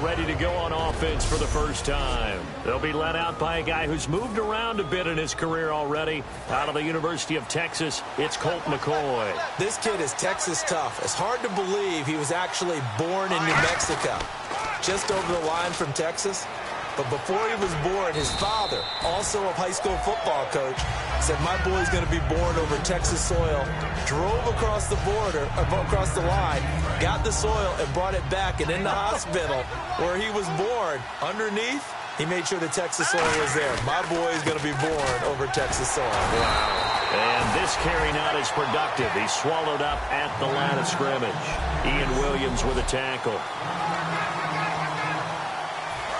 Ready to go on offense for the first time. They'll be led out by a guy who's moved around a bit in his career already. Out of the University of Texas, it's Colt McCoy. This kid is Texas tough. It's hard to believe he was actually born in New Mexico, just over the line from Texas. But before he was born, his father, also a high school football coach, said, my boy's going to be born over Texas soil, drove across the border, across the line, got the soil and brought it back, and in the hospital where he was born, underneath, he made sure the Texas soil was there. My boy is going to be born over Texas soil. Wow. And this carry not as productive. He's swallowed up at the line of scrimmage. Ian Williams with a tackle.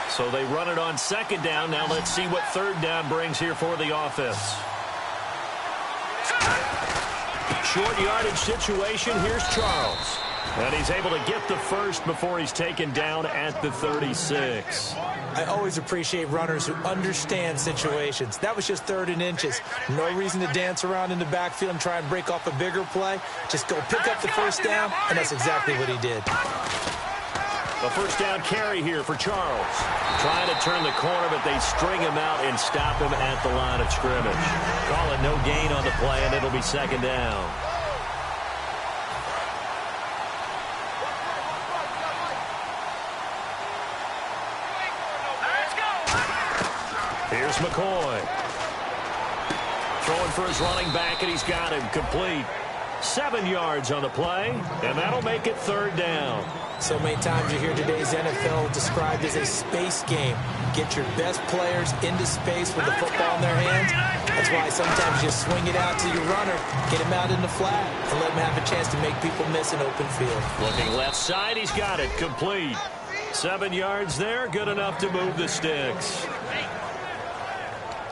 So they run it on second down. Now let's see what third down brings here for the offense. Short yardage situation. Here's Charles. And he's able to get the first before he's taken down at the 36. I always appreciate runners who understand situations. That was just 3rd and inches. No reason to dance around in the backfield and try and break off a bigger play. Just go pick up the first down, and that's exactly what he did. A first down carry here for Charles. Trying to turn the corner, but they string him out and stop him at the line of scrimmage. Call it no gain on the play, and it'll be second down. Here's McCoy. Throwing for his running back, and he's got him complete. 7 yards on the play, and that'll make it third down. So many times you hear today's NFL described as a space game. Get your best players into space with the football in their hands. That's why sometimes you swing it out to your runner, get him out in the flat, and let him have a chance to make people miss an open field. Looking left side, he's got it complete. 7 yards there, good enough to move the sticks.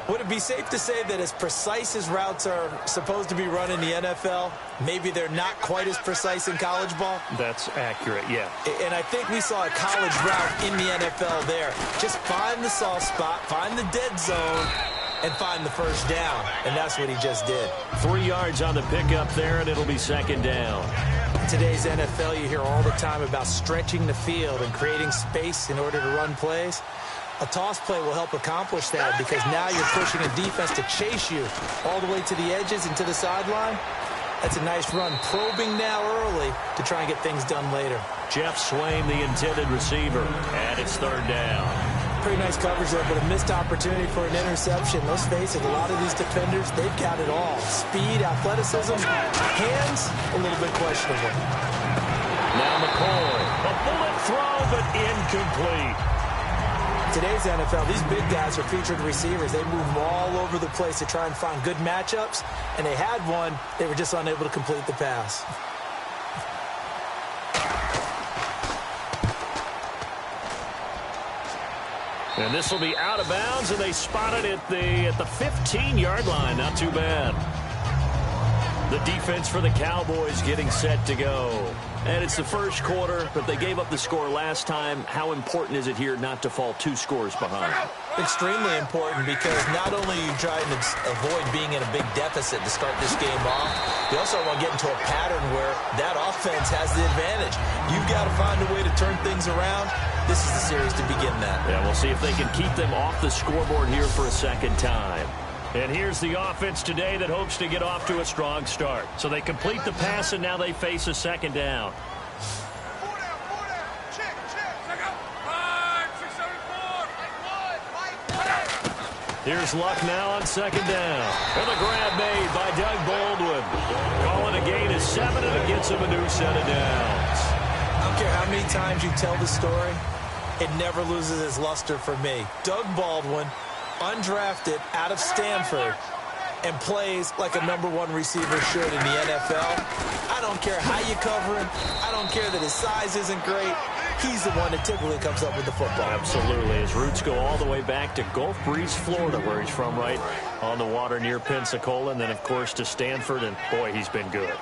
Would it be safe to say that as precise as routes are supposed to be run in the NFL, maybe they're not quite as precise in college ball? That's accurate, yeah. And I think we saw a college route in the NFL there. Just find the soft spot, find the dead zone, and find the first down. And that's what he just did. 3 yards on the pickup there, and it'll be second down. In today's NFL, you hear all the time about stretching the field and creating space in order to run plays. A toss play will help accomplish that because now you're pushing a defense to chase you all the way to the edges and to the sideline. That's a nice run, probing now early to try and get things done later. Jeff Swain, the intended receiver, and it's third down. Pretty nice coverage there, but a missed opportunity for an interception. Let's face it, a lot of these defenders, they've got it all. Speed, athleticism, hands, a little bit questionable. Now McCoy, a bullet throw, but incomplete. Today's NFL, these big guys are featured receivers. They move all over the place to try and find good matchups, and they had one. They were just unable to complete the pass. And this will be out of bounds, and they spot it at the 15-yard line. Not too bad. The defense for the Cowboys getting set to go. And it's the first quarter, but they gave up the score last time. How important is it here not to fall 2 scores behind? Extremely important because not only are you trying to avoid being in a big deficit to start this game off, you also want to get into a pattern where that offense has the advantage. You've got to find a way to turn things around. This is the series to begin that. Yeah, we'll see if they can keep them off the scoreboard here for a second time. And here's the offense today that hopes to get off to a strong start. So they complete the pass, and now they face a second down. Here's Luck now on second down. And the grab made by Doug Baldwin. Calling a gain of 7, and it gets him a new set of downs. I don't care how many times you tell the story, it never loses its luster for me. Doug Baldwin, undrafted out of Stanford, and plays like a #1 receiver should in the NFL. I don't care how you cover him. I don't care that his size isn't great. He's the one that typically comes up with the football. Absolutely. His roots go all the way back to Gulf Breeze, Florida, where he's from, right on the water near Pensacola, and then, of course, to Stanford, and, boy, he's been good.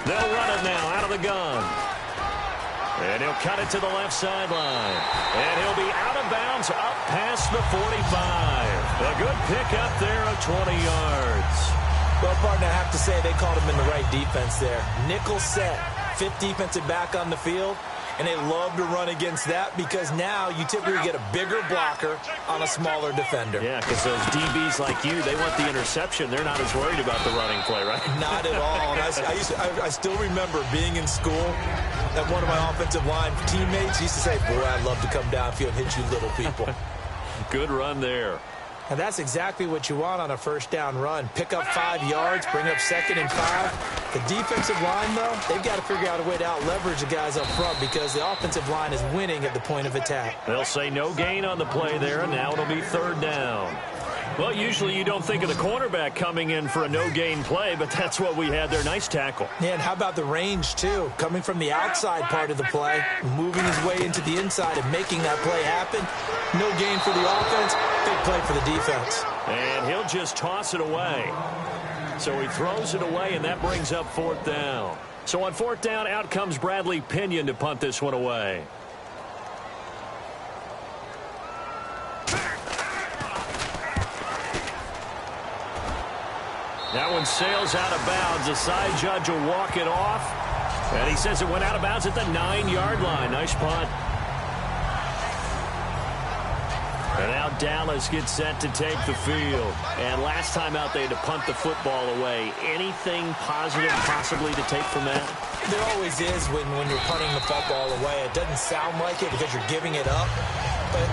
They'll run it now out of the gun. And he'll cut it to the left sideline. And he'll be out of bounds up past the 45. A good pickup there of 20 yards. Well, partner, I have to say they called him in the right defense there. Nickel set, fifth defensive back on the field, and they love to run against that because now you typically get a bigger blocker on a smaller defender. Yeah, because those DBs like you, they want the interception. They're not as worried about the running play, right? Not at all. And I still remember being in school that one of my offensive line teammates used to say, boy, I'd love to come downfield and hit you little people. Good run there. And that's exactly what you want on a first down run. Pick up 5 yards, bring up 2nd and 5. The defensive line, though, they've got to figure out a way to out-leverage the guys up front because the offensive line is winning at the point of attack. They'll say no gain on the play there, and now it'll be 3rd down. Well, usually you don't think of the cornerback coming in for a no-gain play, but that's what we had there. Nice tackle. Yeah, and how about the range, too? Coming from the outside part of the play, moving his way into the inside and making that play happen. No gain for the offense, big play for the defense. And he'll just toss it away. So he throws it away, and that brings up 4th down. So on 4th down, out comes Bradley Pinion to punt this one away. That one sails out of bounds. The side judge will walk it off. And he says it went out of bounds at the 9-yard line. Nice punt. And now Dallas gets set to take the field. And last time out, they had to punt the football away. Anything positive possibly to take from that? There always is when you're punting the football away. It doesn't sound like it because you're giving it up. But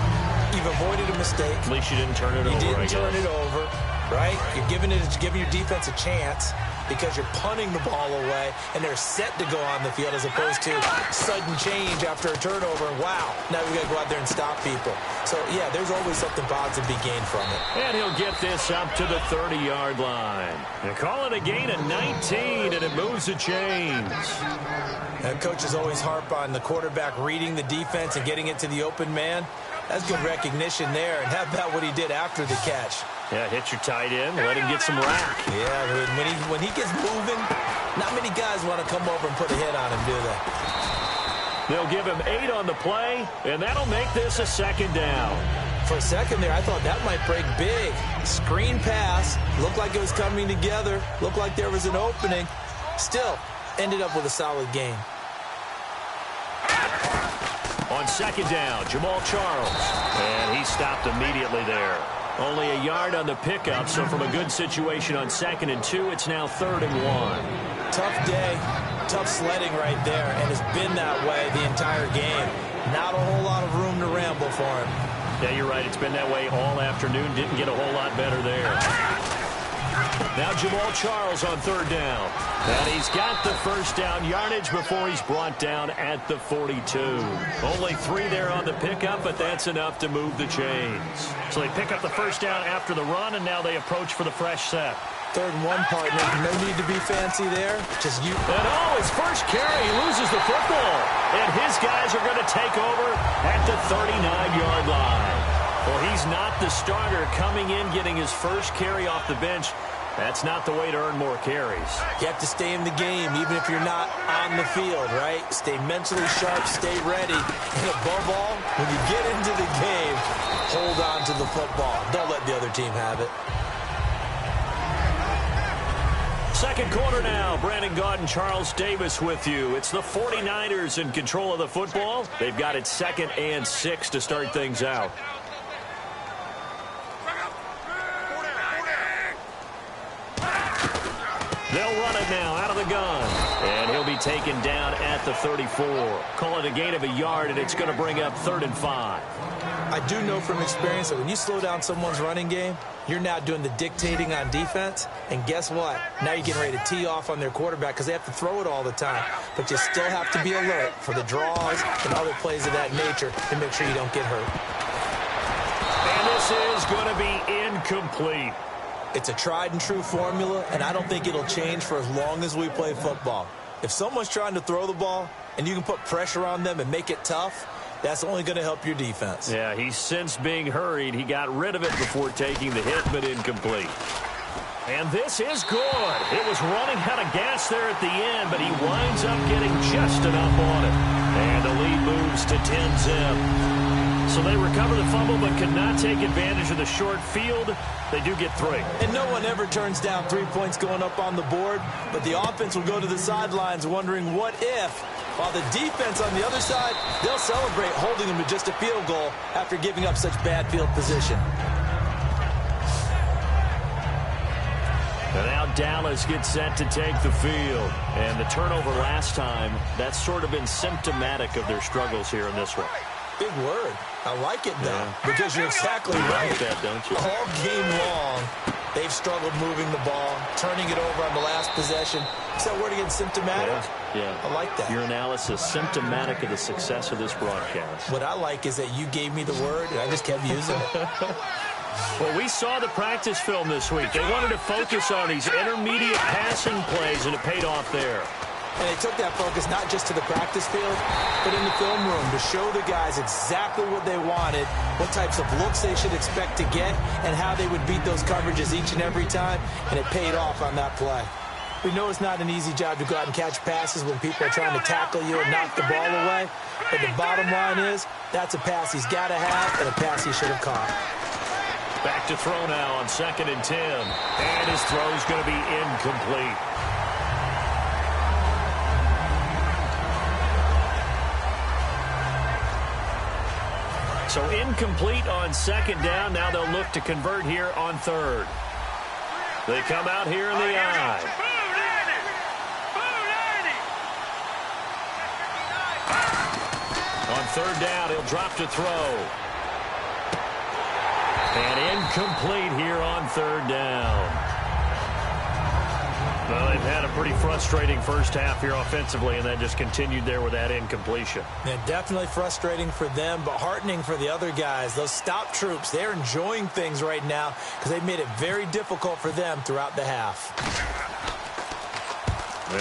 you've avoided a mistake. At least you didn't turn it over, You didn't turn it over. Right? You're giving your defense a chance because you're punting the ball away and they're set to go on the field as opposed to sudden change after a turnover. And wow, now we got to go out there and stop people. So, yeah, there's always something positive to be gained from it. And he'll get this up to the 30-yard line. And call it a gain of 19, and it moves the chains. And coaches always harp on the quarterback reading the defense and getting it to the open man. That's good recognition there. And how about what he did after the catch? Yeah, hit your tight end, let him get some rack. Yeah, when he gets moving, not many guys want to come over and put a hit on him, do they? They'll give him 8 on the play, and that'll make this a 2nd down. For a second there, I thought that might break big. Screen pass, looked like it was coming together, looked like there was an opening. Still, ended up with a solid gain. On 2nd down, Jamal Charles. And he stopped immediately there. Only a yard on the pickup, so from a good situation on 2nd and 2, it's now 3rd and 1. Tough day, tough sledding right there, and it's been that way the entire game. Not a whole lot of room to ramble for him. Yeah, you're right. It's been that way all afternoon. Didn't get a whole lot better there. Now Jamal Charles on 3rd down. And he's got the first down yardage before he's brought down at the 42. Only 3 there on the pickup, but that's enough to move the chains. So they pick up the first down after the run, and now they approach for the fresh set. 3rd and 1, partner. No need to be fancy there. Just you. And his first carry, he loses the football. And his guys are going to take over at the 39-yard line. Well, he's not the starter coming in, getting his first carry off the bench. That's not the way to earn more carries. You have to stay in the game, even if you're not on the field, right? Stay mentally sharp, stay ready. And above all, when you get into the game, hold on to the football. Don't let the other team have it. Second quarter now. Brandon Gaud and Charles Davis with you. It's the 49ers in control of the football. They've got it 2nd and 6 to start things out. They'll run it now out of the gun. And he'll be taken down at the 34. Call it a gain of a yard, and it's going to bring up 3rd and 5. I do know from experience that when you slow down someone's running game, you're now doing the dictating on defense. And guess what? Now you're getting ready to tee off on their quarterback because they have to throw it all the time. But you still have to be alert for the draws and other plays of that nature to make sure you don't get hurt. And this is going to be incomplete. It's a tried-and-true formula, and I don't think it'll change for as long as we play football. If someone's trying to throw the ball and you can put pressure on them and make it tough, that's only going to help your defense. Yeah, he's since being hurried. He got rid of it before taking the hit, but incomplete. And this is good. It was running out of gas there at the end, but he winds up getting just enough on it. And the lead moves to 10-zip. So they recover the fumble but could not take advantage of the short field. They do get 3. And no one ever turns down 3 points going up on the board, but the offense will go to the sidelines wondering what if, while the defense on the other side, they'll celebrate holding them to just a field goal after giving up such bad field position. And now Dallas gets set to take the field. And the turnover last time, that's sort of been symptomatic of their struggles here in this one. Big word. I like it, though, because you're exactly right. You like that, don't you? All game long, they've struggled moving the ball, turning it over on the last possession. Is that word again, symptomatic? Yeah. I like that. Your analysis, symptomatic of the success of this broadcast. What I like is that you gave me the word, and I just kept using it. Well, we saw the practice film this week. They wanted to focus on these intermediate passing plays, and it paid off there. And they took that focus not just to the practice field, but in the film room to show the guys exactly what they wanted, what types of looks they should expect to get, and how they would beat those coverages each and every time, and it paid off on that play. We know it's not an easy job to go out and catch passes when people are trying to tackle you and knock the ball away, but the bottom line is that's a pass he's got to have and a pass he should have caught. Back to throw now on 2nd and 10. And his throw is going to be incomplete. So incomplete on 2nd down. Now they'll look to convert here on 3rd. They come out here in the eye. On 3rd down, he'll drop to throw. And incomplete here on 3rd down. Well, they've had a pretty frustrating first half here offensively, and that just continued there with that incompletion. Yeah, definitely frustrating for them, but heartening for the other guys. Those stop troops, they're enjoying things right now because they've made it very difficult for them throughout the half.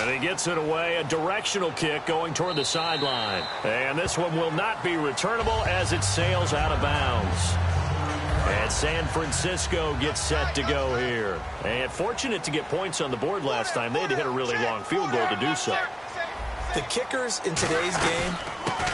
And he gets it away, a directional kick going toward the sideline. And this one will not be returnable as it sails out of bounds. And San Francisco gets set to go here. And fortunate to get points on the board last time. They had to hit a really long field goal to do so. The kickers in today's game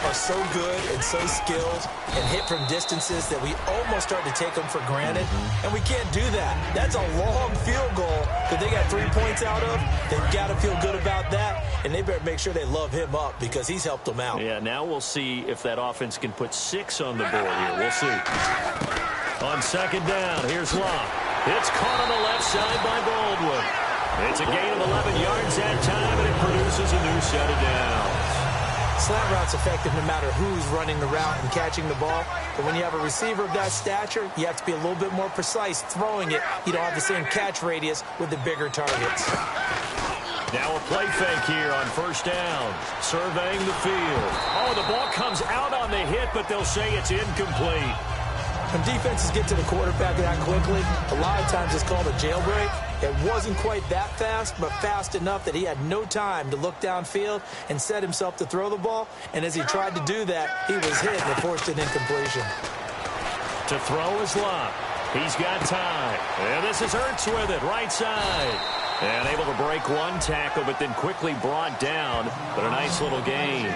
are so good and so skilled and hit from distances that we almost start to take them for granted. And we can't do that. That's a long field goal that they got 3 points out of. They've got to feel good about that. And they better make sure they love him up because he's helped them out. Yeah, now we'll see if that offense can put 6 on the board here. We'll see. On 2nd down, here's Locke. It's caught on the left side by Baldwin. It's a gain of 11 yards that time, and it produces a new set of downs. Slant route's effective no matter who's running the route and catching the ball. But when you have a receiver of that stature, you have to be a little bit more precise throwing it. You don't have the same catch radius with the bigger targets. Now a play fake here on 1st down. Surveying the field. Oh, the ball comes out on the hit, but they'll say it's incomplete. When defenses get to the quarterback that quickly, a lot of times it's called a jailbreak. It wasn't quite that fast, but fast enough that he had no time to look downfield and set himself to throw the ball. And as he tried to do that, he was hit and forced an incompletion. To throw is Locke. He's got time. And this is Ertz with it, right side. And able to break one tackle, but then quickly brought down. But a nice little gain.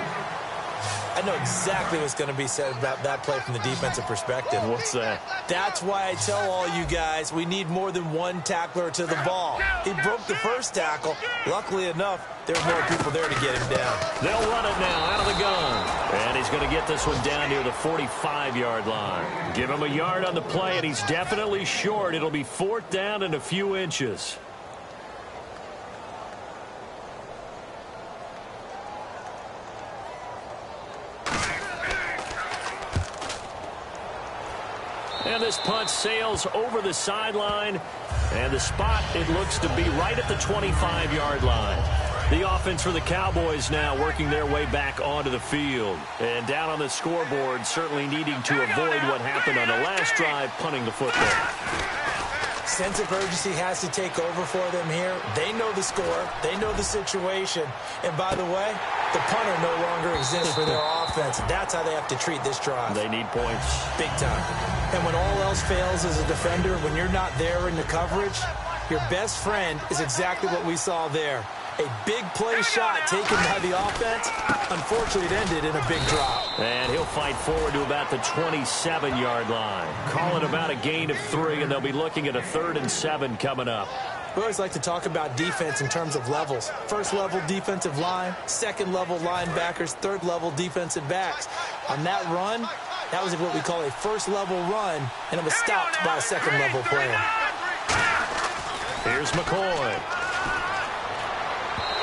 I know exactly what's going to be said about that play from the defensive perspective. What's that? That's why I tell all you guys we need more than one tackler to the ball. He broke the first tackle. Luckily enough, there were more people there to get him down. They'll run it now out of the gun. And he's going to get this one down near the 45-yard line. Give him a yard on the play, and he's definitely short. It'll be 4th down and a few inches. And this punt sails over the sideline. And the spot, it looks to be right at the 25-yard line. The offense for the Cowboys now working their way back onto the field. And down on the scoreboard, certainly needing to avoid what happened on the last drive, punting the football. Sense of urgency has to take over for them here. They know the score. They know the situation. And by the way, the punter no longer exists for their offense. That's how they have to treat this drive. They need points. Big time. And when all else fails as a defender, when you're not there in the coverage, your best friend is exactly what we saw there. A big play shot taken by the offense. Unfortunately, it ended in a big drop. And he'll fight forward to about the 27-yard line. Call it about a gain of 3, and they'll be looking at a 3rd and 7 coming up. We always like to talk about defense in terms of levels. First level defensive line, second level linebackers, third level defensive backs. On that run, that was what we call a first level run, and it was stopped by a second level player. Here's McCoy.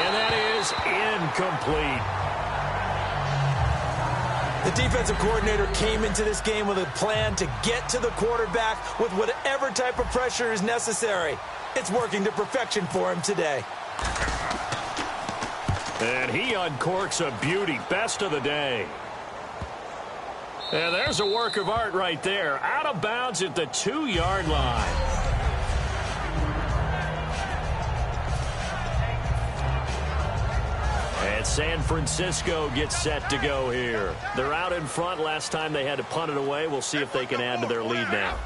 And that is incomplete. The defensive coordinator came into this game with a plan to get to the quarterback with whatever type of pressure is necessary. It's working to perfection for him today. And he uncorks a beauty. Best of the day. And there's a work of art right there. Out of bounds at the 2-yard line. And San Francisco gets set to go here. They're out in front. Last time they had to punt it away. We'll see if they can add to their lead now.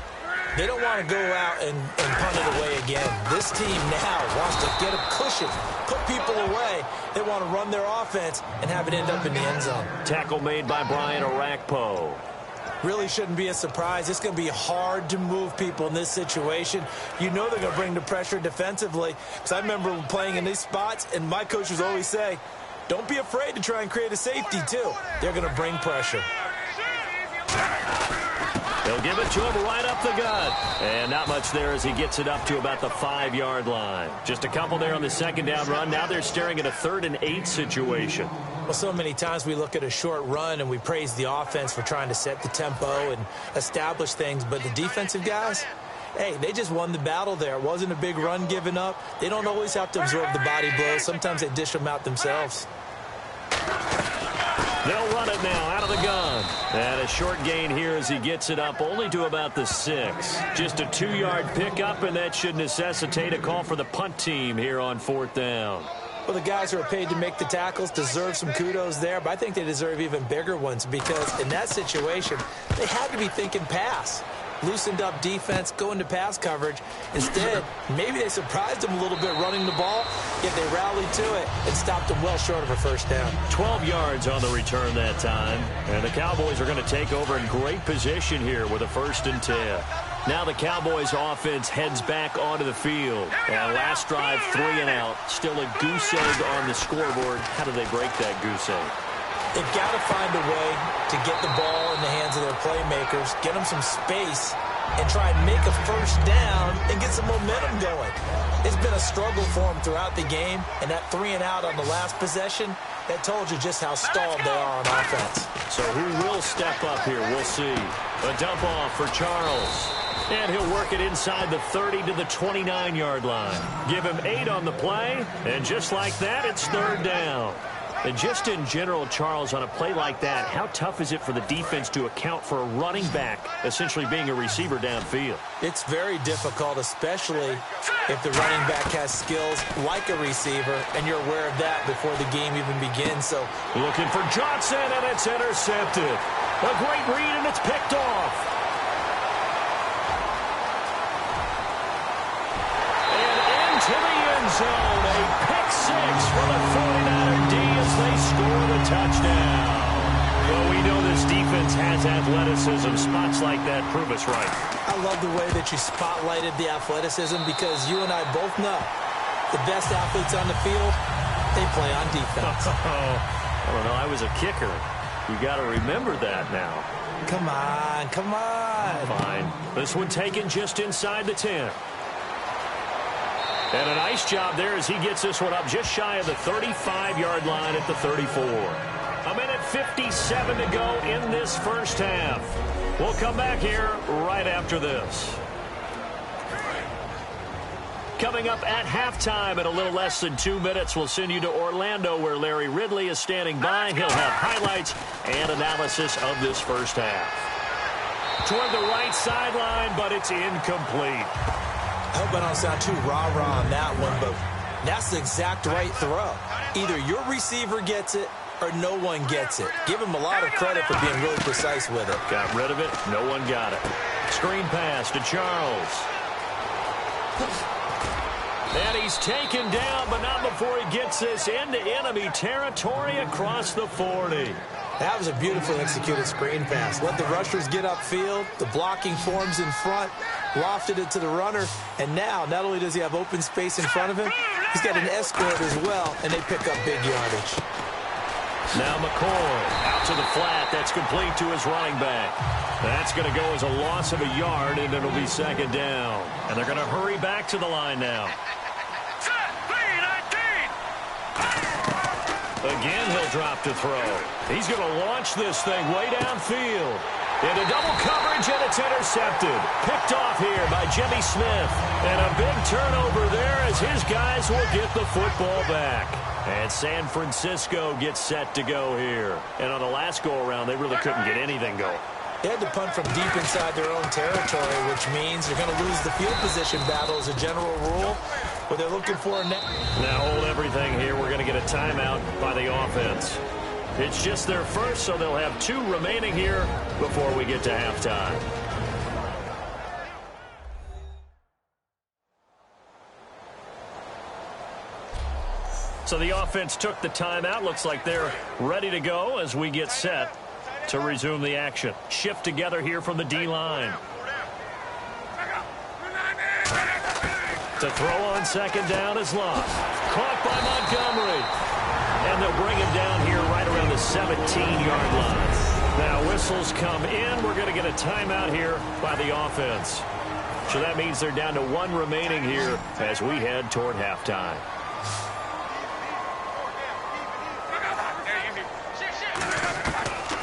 They don't want to go out and punt it away again. This team now wants to get a cushion, put people away. They want to run their offense and have it end up in the end zone. Tackle made by Brian Orakpo. Really shouldn't be a surprise. It's going to be hard to move people in this situation. You know they're going to bring the pressure defensively. Because I remember playing in these spots, and my coaches always say, don't be afraid to try and create a safety, too. They're going to bring pressure. They'll give it to him right up the gut. And not much there as he gets it up to about the 5-yard line. Just a couple there on the second down run. Now they're staring at a 3rd and 8 situation. Well, so many times we look at a short run and we praise the offense for trying to set the tempo and establish things. But the defensive guys, hey, they just won the battle there. It wasn't a big run given up. They don't always have to absorb the body blows. Sometimes they dish them out themselves. They'll run it now out of the gun. And a short gain here as he gets it up only to about the 6. Just a 2-yard pickup, and that should necessitate a call for the punt team here on 4th down. Well, the guys who are paid to make the tackles deserve some kudos there, but I think they deserve even bigger ones because in that situation, they had to be thinking pass. Loosened up defense, go into pass coverage. Instead, maybe they surprised them a little bit running the ball, yet they rallied to it and stopped them well short of a first down. 12 yards on the return that time. And the Cowboys are going to take over in great position here with a 1st and 10. Now the Cowboys offense heads back onto the field. And last drive, 3 and out. Still a goose egg on the scoreboard. How do they break that goose egg? They've got to find a way to get the ball in the hands of their playmakers, get them some space, and try and make a first down and get some momentum going. It's been a struggle for them throughout the game, and that 3 and out on the last possession, that told you just how stalled they are on offense. So who will step up here? We'll see. A dump off for Charles. And he'll work it inside the 30 to the 29-yard line. Give him 8 on the play, and just like that, it's 3rd down. And just in general, Charles, on a play like that, how tough is it for the defense to account for a running back essentially being a receiver downfield? It's very difficult, especially if the running back has skills like a receiver, and you're aware of that before the game even begins. So looking for Johnson, and it's intercepted. A great read, and it's picked off. And into the end zone, a pick 6 for the 49er D as they score the touchdown. Well, we know this defense has athleticism. Spots like that prove us right. I love the way that you spotlighted the athleticism because you and I both know the best athletes on the field, they play on defense. I don't know. I was a kicker. You got to remember that now. Come on, come on. Fine. This one taken just inside the 10. And a nice job there as he gets this one up just shy of the 35-yard line at the 34. A minute 57 to go in this first half. We'll come back here right after this. Coming up at halftime in a little less than 2 minutes, we'll send you to Orlando where Larry Ridley is standing by. He'll have highlights and analysis of this first half. Toward the right sideline, but it's incomplete. I hope I don't sound too rah-rah on that one, but that's the exact right throw. Either your receiver gets it or no one gets it. Give him a lot of credit for being really precise with it. Got rid of it. No one got it. Screen pass to Charles. And he's taken down, but not before he gets this into enemy territory across the 40. That was a beautifully executed screen pass. Let the rushers get upfield. The blocking forms in front. Lofted it to the runner. And now, not only does he have open space in front of him, he's got an escort as well, and they pick up big yardage. Now McCoy out to the flat. That's complete to his running back. That's going to go as a loss of a yard, and it'll be second down. And they're going to hurry back to the line now. Again, he'll drop to throw. He's going to launch this thing way downfield. Into double coverage, and it's intercepted. Picked off here by Jimmy Smith. And a big turnover there as his guys will get the football back. And San Francisco gets set to go here. And on the last go-around, they really couldn't get anything going. They had to punt from deep inside their own territory, which means they're going to lose the field position battle as a general rule. But they're looking for a net. Now hold everything here. We're going to get a timeout by the offense. It's just their first, so they'll have 2 remaining here before we get to halftime. So the offense took the timeout. Looks like they're ready to go as we get set to resume the action. Shift together here from the D-line. To throw on second down is lost. Caught by Montgomery. And they'll bring him down here right around the 17-yard line. Now whistles come in. We're going to get a timeout here by the offense. So that means they're down to 1 remaining here as we head toward halftime.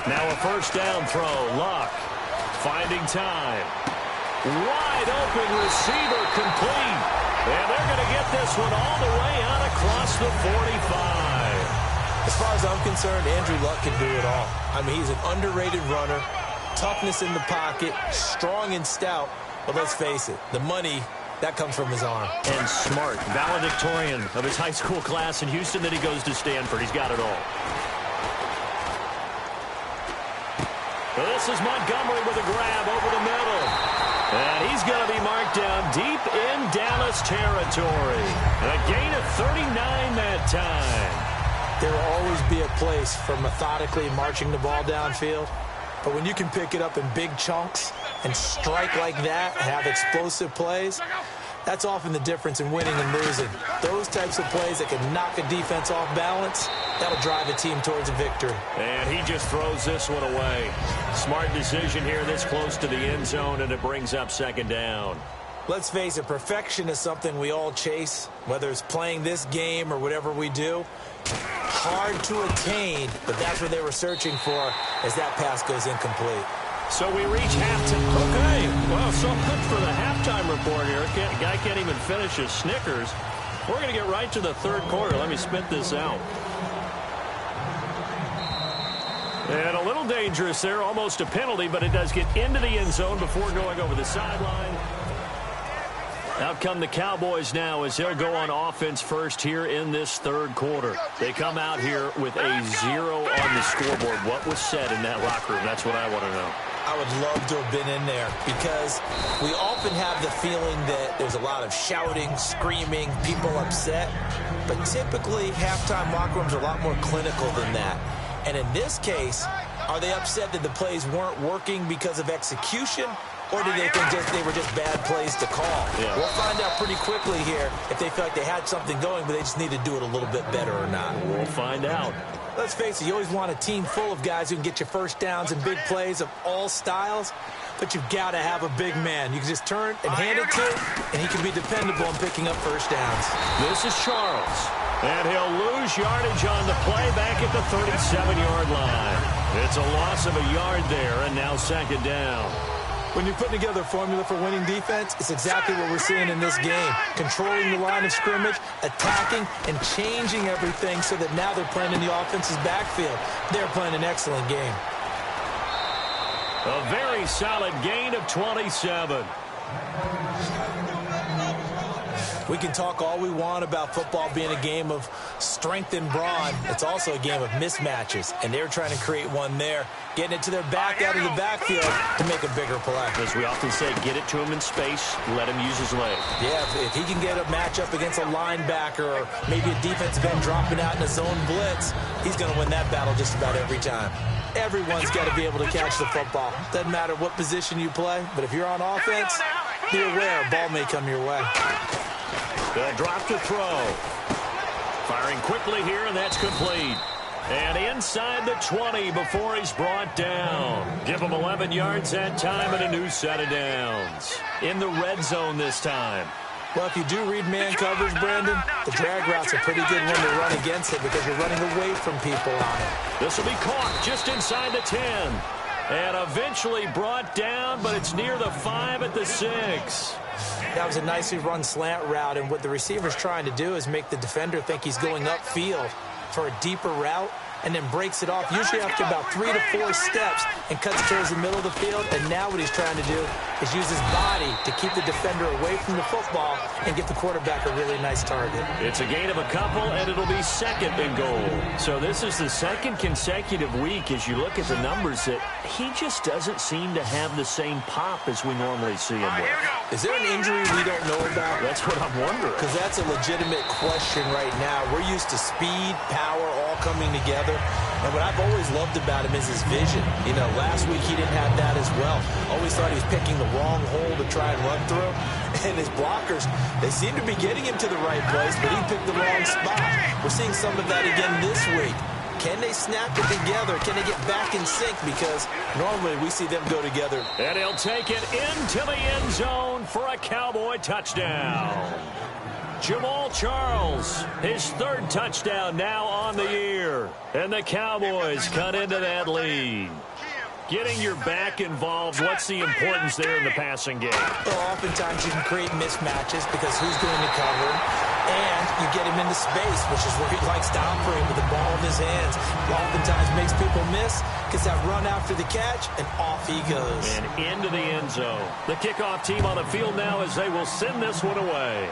Now a first down throw. Luck finding time. Wide open receiver complete. And they're going to get this one all the way out across the 45. As far as I'm concerned, Andrew Luck can do it all. I mean, he's an underrated runner. Toughness in the pocket. Strong and stout. But let's face it, the money, that comes from his arm. And smart. Valedictorian of his high school class in Houston. Then he goes to Stanford. He's got it all. This is Montgomery with a grab over the middle. And he's going to be marked down deep in Dallas territory. A gain of 39 that time. There will always be a place for methodically marching the ball downfield. But when you can pick it up in big chunks and strike like that, have explosive plays, that's often the difference in winning and losing. Those types of plays that can knock a defense off balance, that'll drive a team towards a victory. And he just throws this one away. Smart decision here this close to the end zone, and it brings up second down. Let's face it, perfection is something we all chase, whether it's playing this game or whatever we do. Hard to attain, but that's what they were searching for as that pass goes incomplete. So we reach halftime. Okay, well, so much for the halftime report here. Guy can't even finish his Snickers. We're going to get right to the third quarter. Let me spit this out. And a little dangerous there, almost a penalty, but it does get into the end zone before going over the sideline. Out come the Cowboys now as they'll go on offense first here in this third quarter. They come out here with a 0 on the scoreboard. What was said in that locker room? That's what I want to know. I would love to have been in there because we often have the feeling that there's a lot of shouting, screaming, people upset. But typically, halftime locker rooms are a lot more clinical than that. And in this case, are they upset that the plays weren't working because of execution? Or do they think they were just bad plays to call? Yeah. We'll find out pretty quickly here if they feel like they had something going, but they just need to do it a little bit better or not. We'll find out. Let's face it, you always want a team full of guys who can get you first downs and big plays of all styles, but you've got to have a big man. You can just turn and hand it to, and he can be dependable in picking up first downs. This is Charles, and he'll lose yardage on the play back at the 37-yard line. It's a loss of a yard there, and now second down. When you're putting together a formula for winning defense, it's exactly what we're seeing in this game. Controlling the line of scrimmage, attacking, and changing everything so that now they're playing in the offense's backfield. They're playing an excellent game. A very solid gain of 27. We can talk all we want about football being a game of strength and brawn. It's also a game of mismatches, and they're trying to create one there, getting it to their back out of the backfield to make a bigger play. As we often say, get it to him in space, let him use his leg. Yeah, if he can get a matchup against a linebacker or maybe a defensive end dropping out in a zone blitz, he's going to win that battle just about every time. Everyone's got to be able to catch the football. Doesn't matter what position you play, but if you're on offense, be aware a ball may come your way. The drop to throw. Firing quickly here, and that's complete. And inside the 20 before he's brought down. Give him 11 yards that time and a new set of downs. In the red zone this time. Well, if you do read man coverage, Brandon, the drag route's a pretty good one to run against it because you're running away from people on it. This will be caught just inside the 10. And eventually brought down, but it's near the 5 at the 6. That was a nicely run slant route, and what the receiver's trying to do is make the defender think he's going upfield for a deeper route, and then breaks it off, usually after about 3 to 4 steps, and cuts towards the middle of the field. And now what he's trying to do is use his body to keep the defender away from the football and get the quarterback a really nice target. It's a gain of a couple, and it'll be second and goal. So this is the second consecutive week, as you look at the numbers, that he just doesn't seem to have the same pop as we normally see him with. Is there an injury we don't know about? That's what I'm wondering. Because that's a legitimate question right now. We're used to speed, power, all coming together. And what I've always loved about him is his vision. You know, last week he didn't have that as well. Always thought he was picking the wrong hole to try and run through. And his blockers, they seem to be getting him to the right place, but he picked the wrong spot. We're seeing some of that again this week. Can they snap it together? Can they get back in sync? Because normally we see them go together. And he'll take it into the end zone for a Cowboy touchdown. Jamal Charles, his third touchdown now on the year. And the Cowboys cut into that lead. Getting your back involved, what's the importance there in the passing game? Well, oftentimes you can create mismatches because who's going to cover him? And you get him into space, which is where he likes to operate with the ball in his hands. Oftentimes makes people miss, gets that run after the catch, and off he goes. And into the end zone. The kickoff team on the field now as they will send this one away.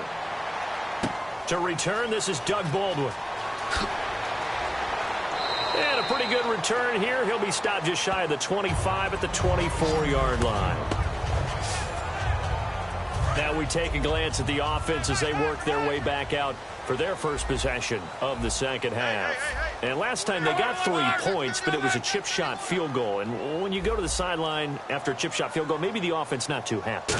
To return, this is Doug Baldwin. And a pretty good return here. He'll be stopped just shy of the 25 at the 24-yard line. Now we take a glance at the offense as they work their way back out for their first possession of the second half. And last time they got 3 points, but it was a chip shot field goal. And when you go to the sideline after a chip shot field goal, maybe the offense not too happy.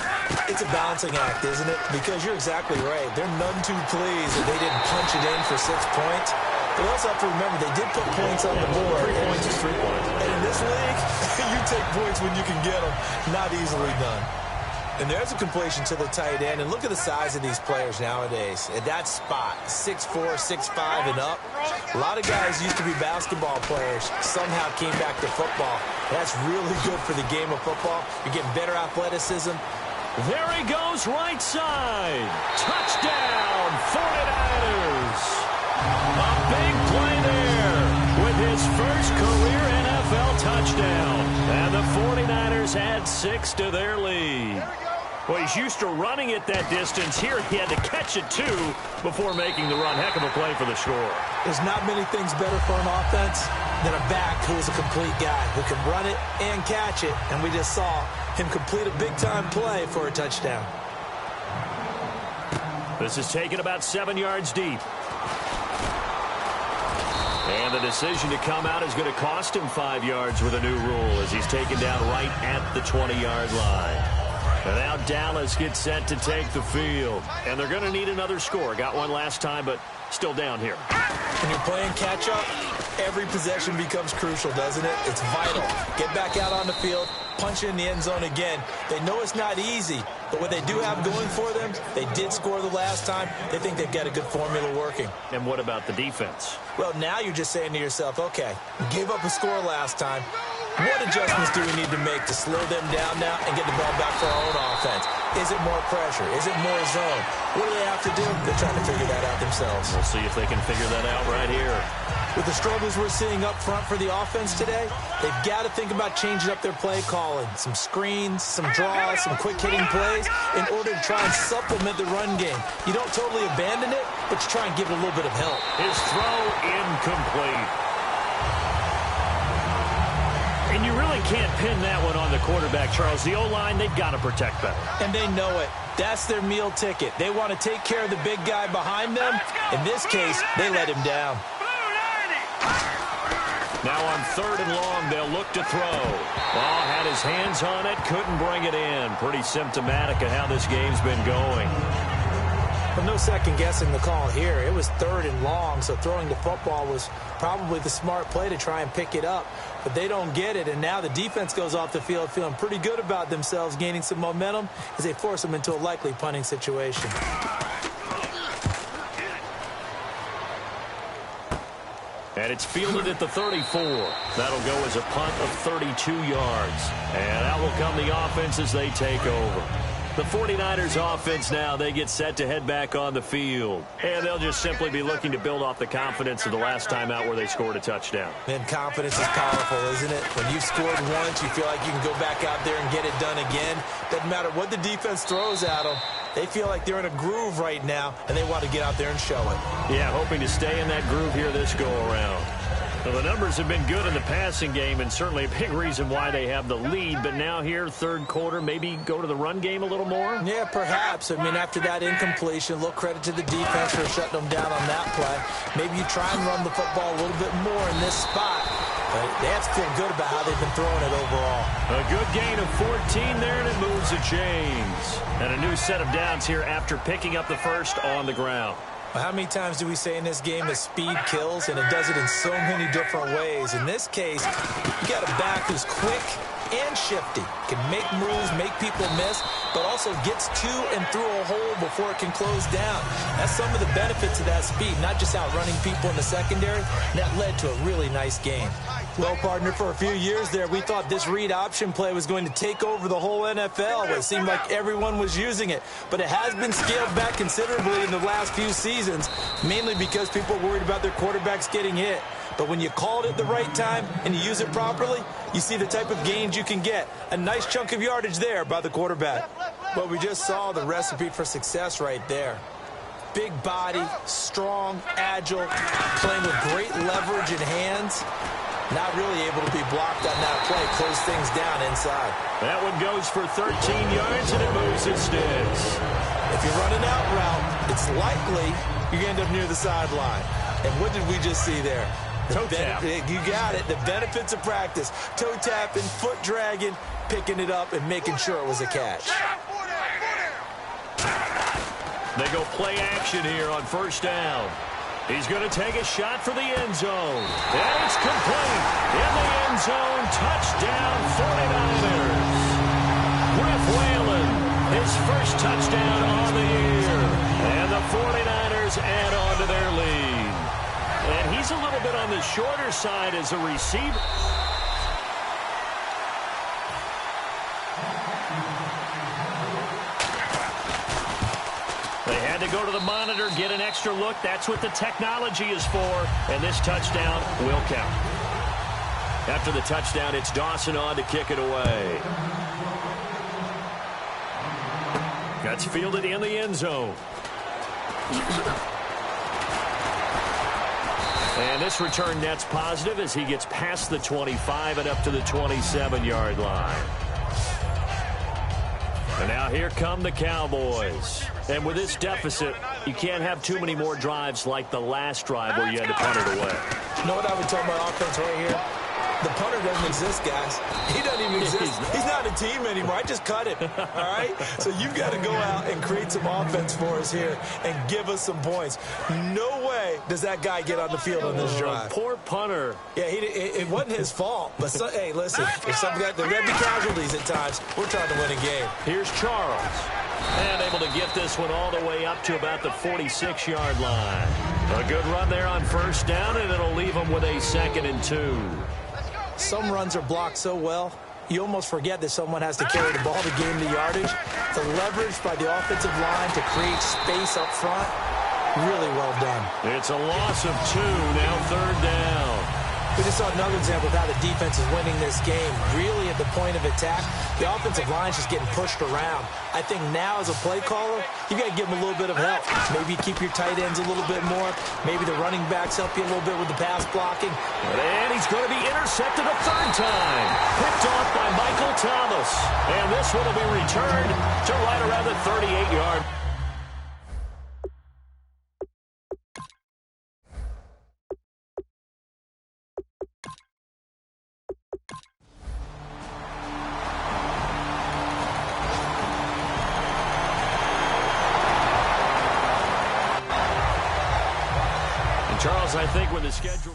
It's a balancing act, isn't it? Because you're exactly right. They're none too pleased that they didn't punch it in for 6 points. But we also have to remember they did put points on the board. 3 points is 3 points. And in this league, you take points when you can get them. Not easily done. And there's a completion to the tight end. And look at the size of these players nowadays. At that spot, 6'4", 6'5", and up. A lot of guys used to be basketball players. Somehow came back to football. That's really good for the game of football. You're getting better athleticism. There he goes, right side. Touchdown, 49ers. A big play there with his first career NFL touchdown. And the 49ers add 6 to their lead. Well, he's used to running it that distance. Here he had to catch it, too, before making the run. Heck of a play for the score. There's not many things better for an offense than a back who is a complete guy who can run it and catch it. And we just saw him complete a big-time play for a touchdown. This is taken about 7 yards deep. And the decision to come out is going to cost him 5 yards with a new rule as he's taken down right at the 20-yard line. And now Dallas gets set to take the field. And they're going to need another score. Got one last time, but still down here. When you're playing catch-up, every possession becomes crucial, doesn't it? It's vital. Get back out on the field, punch it in the end zone again. They know it's not easy, but what they do have going for them, they did score the last time. They think they've got a good formula working. And what about the defense? Well, now you're just saying to yourself, okay, you gave up a score last time. What adjustments do we need to make to slow them down now and get the ball back for our own offense? Is it more pressure? Is it more zone? What do they have to do? They're trying to figure that out themselves. We'll see if they can figure that out right here. With the struggles we're seeing up front for the offense today, they've got to think about changing up their play calling. Some screens, some draws, some quick-hitting plays in order to try and supplement the run game. You don't totally abandon it, but you try and give it a little bit of help. His throw incomplete. And you really can't pin that one on the quarterback, Charles. The O-line, they've got to protect better. And they know it. That's their meal ticket. They want to take care of the big guy behind them. In this case, they let him down. Now on 3rd and long, they'll look to throw. Ball had his hands on it, couldn't bring it in. Pretty symptomatic of how this game's been going. But no second-guessing the call here. It was 3rd and long, so throwing the football was probably the smart play to try and pick it up. But they don't get it, and now the defense goes off the field feeling pretty good about themselves, gaining some momentum as they force them into a likely punting situation. And it's fielded at the 34. That'll go as a punt of 32 yards. And out will come the offense as they take over. The 49ers offense now, they get set to head back on the field. And they'll just simply be looking to build off the confidence of the last time out where they scored a touchdown. Man, confidence is powerful, isn't it? When you've scored once, you feel like you can go back out there and get it done again. Doesn't matter what the defense throws at them. They feel like they're in a groove right now, and they want to get out there and show it. Yeah, hoping to stay in that groove here this go-around. Well, the numbers have been good in the passing game, and certainly a big reason why they have the lead. But now here, 3rd quarter, maybe go to the run game a little more? Yeah, perhaps. I mean, after that incompletion, a little credit to the defense for shutting them down on that play. Maybe you try and run the football a little bit more in this spot. But they have to feel good about how they've been throwing it overall. A good gain of 14 there, and it moves the chains. And a new set of downs here after picking up the first on the ground. Well, how many times do we say in this game that speed kills, and it does it in so many different ways? In this case, you got a back who's quick and shifty, can make moves, make people miss, but also gets to and through a hole before it can close down. That's some of the benefits of that speed, not just outrunning people in the secondary. That led to a really nice game. Well, partner, for a few years there, we thought this read option play was going to take over the whole NFL. It seemed like everyone was using it, but it has been scaled back considerably in the last few seasons, mainly because people are worried about their quarterbacks getting hit. But when you call it at the right time and you use it properly, you see the type of gains you can get. A nice chunk of yardage there by the quarterback. Well, we just saw the recipe for success right there. Big body, strong, agile, playing with great leverage in hands. Not really able to be blocked on that play. Close things down inside. That one goes for 13 yards, and it moves his sticks. If you run an out route, it's likely you're going to end up near the sideline. And what did we just see there? Toe tap. You got it. The benefits of practice. Toe tapping, foot dragging, picking it up, and making sure it was a catch. They go play action here on 1st down. He's going to take a shot for the end zone. And it's complete. In the end zone, touchdown 49ers. Griff Whalen, his first touchdown on the year. And the 49ers add on to their lead. And he's a little bit on the shorter side as a receiver. They had to go to the monitor, get an extra look. That's what the technology is for. And this touchdown will count. After the touchdown, it's Dawson on to kick it away. That's fielded in the end zone. And this return net's positive as he gets past the 25 and up to the 27-yard line. And now here come the Cowboys. And with this deficit, you can't have too many more drives like the last drive where you had to punt it away. You know what I would tell my offense right here? The punter doesn't exist, guys. He doesn't even exist. He's not a team anymore. I just cut him, all right? So you've got to go out and create some offense for us here and give us some points. No way does that guy get on the field on this drive. Poor punter. Yeah, it wasn't his fault. But, hey, listen, if something got, there got to be casualties at times. We're trying to win a game. Here's Charles. And able to get this one all the way up to about the 46-yard line. A good run there on 1st down, and it'll leave them with a 2nd and 2. Some runs are blocked so well, you almost forget that someone has to carry the ball to gain the yardage. The leverage by the offensive line to create space up front, really well done. It's a loss of 2, now 3rd down. We just saw another example of how the defense is winning this game. Really at the point of attack, the offensive line's just getting pushed around. I think now as a play caller, you got to give them a little bit of help. Maybe keep your tight ends a little bit more. Maybe the running backs help you a little bit with the pass blocking. And he's going to be intercepted a 3rd time. Picked off by Michael Thomas. And this one will be returned to right around the 38-yard. Charles, I think with the schedule...